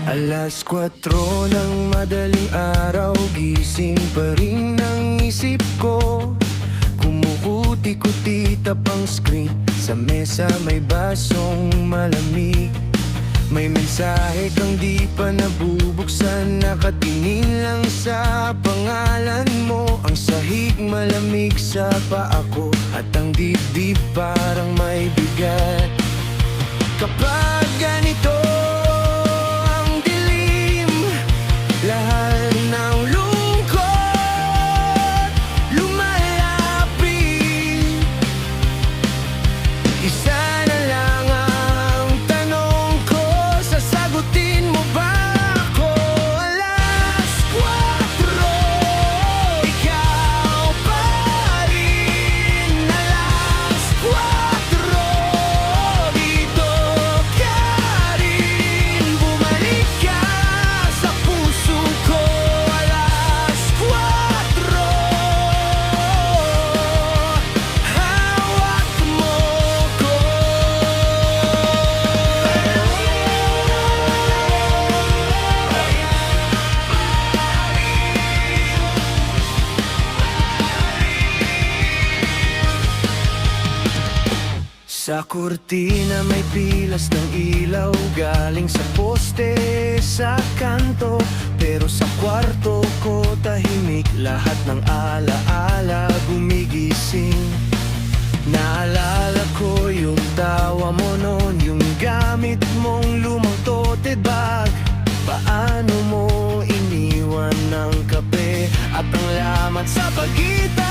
4:00 ng madaling araw, gising pa rin ang isip ko. Kumukuti-kuti tapang screen, sa mesa may basong malamig. May mensahe kang di pa nabubuksan, nakatingin lang sa pangalan mo. Ang sahig malamig sa paa ko, at ang dibdib parang may bigat. Kapag ganito ang dilim, lahat ng lungkot lumalapit. Isa na lang ang tanong ko, sasagutin mo ba ako? 4:00, ikaw pa rin. 4:00, dito ka rin. Bumalik ka sa puso ko. 4:00, hawak mo ko. Sa kurtina may pilas ng ilaw, galing sa poste sa kanto. Pero sa kwarto ko tahimik, lahat ng alaala gumigising. Naalala ko yung tawa mo noon, yung gamit mong lumang tote bag. Paano mo iniwan ng kape at ang lamat sa pagitan